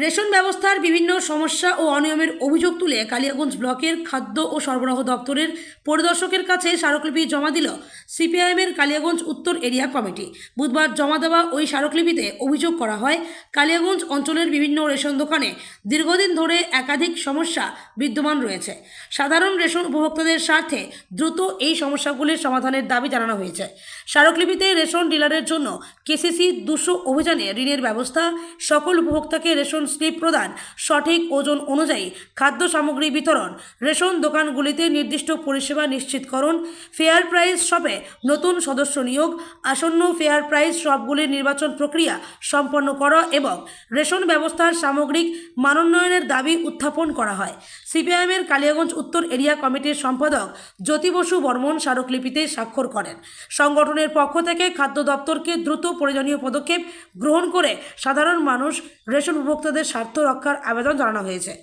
Ration ব্যবস্থার বিভিন্ন সমস্যা ও অনিয়মের অভিযোগ তুলে কালিয়াগঞ্জ ব্লকের খাদ্য ও সরবরাহ দপ্তরের পরিদর্শকের কাছে স্মারকলিপি জমা দিল সিপিআইএমের কালিয়াগঞ্জ উত্তর এরিয়া কমিটি। বুধবার জমা দেওয়া ওই স্মারকলিপিতে অভিযোগ করা হয়, কালিয়াগঞ্জ অঞ্চলের বিভিন্ন রেশন দোকানে দীর্ঘদিন ধরে একাধিক সমস্যা বিদ্যমান রয়েছে। সাধারণ রেশন উপভোক্তাদের স্বার্থে দ্রুত এই সমস্যাগুলির সমাধানের দাবি জানানো হয়েছে। স্মারকলিপিতে রেশন ডিলারের জন্য কেসিসি 200 অভিযানে ঋণের ব্যবস্থা, সকল উপভোক্তাকে রেশন স্লিপ প্রদান, সঠিক ওজন অনুযায়ী খাদ্য সামগ্রী বিতরণ, রেশন দোকানগুলিতে নির্দিষ্ট পরিষেবা নিশ্চিতকরণ, ফেয়ার প্রাইস শপে নতুন সদস্য নিয়োগ, আসন্ন ফেয়ার প্রাইস শপগুলির নির্বাচন প্রক্রিয়া সম্পন্ন করা এবং রেশন ব্যবস্থার সামগ্রিক মানোন্নয়নের দাবি উত্থাপন করা হয়। সিপিআইএমের কালিয়াগঞ্জ উত্তর এরিয়া কমিটির সম্পাদক জ্যোতি বসু বর্মন স্মারকলিপিতে স্বাক্ষর করেন। সংগঠনের পক্ষ থেকে খাদ্য দপ্তরকে দ্রুত প্রয়োজনীয় পদক্ষেপ গ্রহণ করে সাধারণ মানুষ রেশন উপভোক্তাদের স্বার্থ রক্ষার আবেদন জানানো হয়েছে।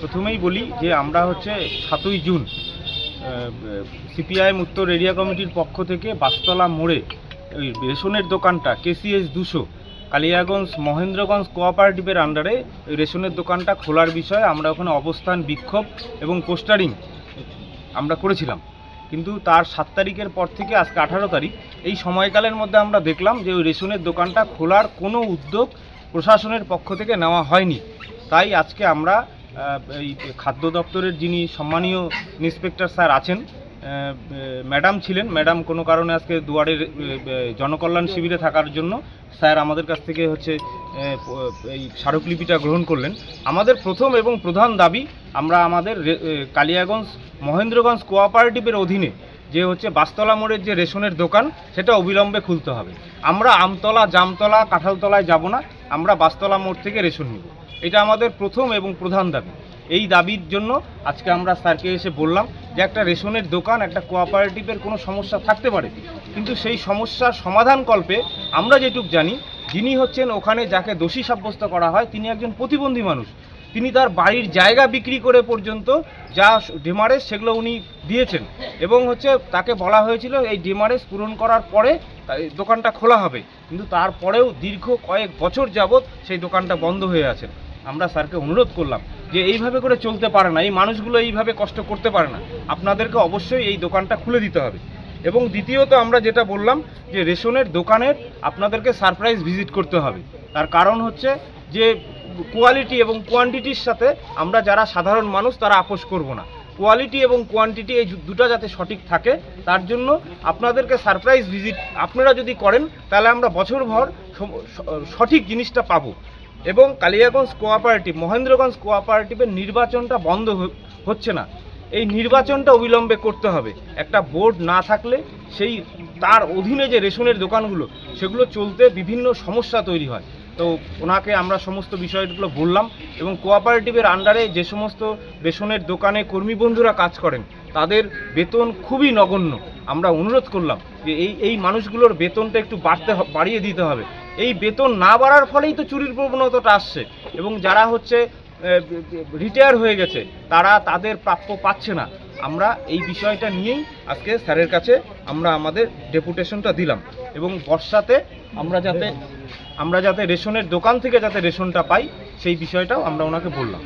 প্রথমেই বলি যে আমরা 7ই জুন সিপিআইএম উত্তর এরিয়া কমিটির পক্ষ থেকে বাসতলা মোড়ে ওই রেশনের দোকানটা কেসিএস 200 কালিয়াগঞ্জ মহেন্দ্রগঞ্জ কোঅপারেটিভের আন্ডারে ওই রেশনের দোকানটা খোলার বিষয়ে আমরা ওখানে অবস্থান, বিক্ষোভ এবং পোস্টারিং আমরা করেছিলাম। কিন্তু তার 7 তারিখের পর থেকে আজকে 18 তারিখ, এই সময়কালের মধ্যে আমরা দেখলাম যে ওই রেশনের দোকানটা খোলার কোনো উদ্যোগ প্রশাসনের পক্ষ থেকে নেওয়া হয়নি। তাই আজকে আমরা এই খাদ্য দপ্তরের যিনি সম্মানীয় ইন্সপেক্টর স্যার আছেন, ম্যাডাম ছিলেন, ম্যাডাম কোনো কারণে আজকে দুয়ারের জনকল্যাণ শিবিরে থাকার জন্য স্যার আমাদের কাছ থেকে এই স্মারকলিপিটা গ্রহণ করলেন। আমাদের প্রথম এবং প্রধান দাবি, আমরা আমাদের কালিয়াগঞ্জ মহেন্দ্রগঞ্জ কোঅপারেটিভের অধীনে যে বাসতলা মোড়ের যে রেশনের দোকান, সেটা অবিলম্বে খুলতে হবে। আমরা আমতলা, জামতলা, কাঁঠালতলায় যাব না, আমরা বাসতলা মোড় থেকে রেশন নিব। এটা আমাদের প্রথম এবং প্রধান দাবি। এই দাবির জন্য আজকে আমরা স্যারকে এসে বললাম যে একটা রেশনের দোকান, একটা কোঅপারেটিভের কোনো সমস্যা থাকতে পারে, কিন্তু সেই সমস্যার সমাধান কল্পে আমরা যেটুক জানি, যিনি ওখানে যাকে দোষী সাব্যস্ত করা হয় তিনি একজন প্রতিবন্ধী মানুষ। তিনি তার বাড়ির জায়গা বিক্রি করে পর্যন্ত যা ডিমারেজ সেগুলো উনি দিয়েছেন এবং তাকে বলা হয়েছিল এই ডিমারেজ পূরণ করার পরে দোকানটা খোলা হবে, কিন্তু তারপরেও দীর্ঘ কয়েক বছর যাবৎ সেই দোকানটা বন্ধ হয়ে আছে। আমরা স্যারকে অনুরোধ করলাম যে এইভাবে করে চলতে পারে না, এই মানুষগুলো এইভাবে কষ্ট করতে পারে না, আপনাদেরকে অবশ্যই এই দোকানটা খুলে দিতে হবে। এবং দ্বিতীয়ত আমরা যেটা বললাম যে রেশনের দোকানের আপনাদেরকে সারপ্রাইজ ভিজিট করতে হবে। তার কারণ যে কোয়ালিটি এবং কোয়ান্টিটির সাথে আমরা যারা সাধারণ মানুষ তারা আপোষ করব না। কোয়ালিটি এবং কোয়ান্টিটি এই দুটো যাতে সঠিক থাকে, তার জন্য আপনাদেরকে সারপ্রাইজ ভিজিট আপনারা যদি করেন তাহলে আমরা বছরভর সঠিক জিনিসটা পাবো। এবং কালিয়াগঞ্জ কোঅপারেটিভ, মহেন্দ্রগঞ্জ কোঅপারেটিভের নির্বাচনটা বন্ধ হচ্ছে না, এই নির্বাচনটা অবিলম্বে করতে হবে। একটা বোর্ড না থাকলে তার অধীনে যে রেশনের দোকানগুলো সেগুলো চলতে বিভিন্ন সমস্যা তৈরি হয়। তো ওনাকে আমরা সমস্ত বিষয়গুলো বললাম এবং কোঅপারেটিভের আন্ডারে যে সমস্ত রেশনের দোকানে কর্মী বন্ধুরা কাজ করেন তাদের বেতন খুবই নগণ্য। আমরা অনুরোধ করলাম যে এই মানুষগুলোর বেতনটা একটু বাড়িয়ে দিতে হবে। এই বেতন না বাড়ার ফলেই তো চুরির প্রবণতাটা আসছে এবং যারা রিটায়ার হয়ে গেছে তারা তাদের প্রাপ্য পাচ্ছে না। আমরা এই বিষয়টা নিয়েই আজকে স্যারের কাছে আমরা আমাদের ডেপুটেশনটা দিলাম এবং বর্ষাতে আমরা যাতে রেশনের দোকান থেকে যাতে রেশনটা পাই সেই বিষয়টাও আমরা ওনাকে বললাম।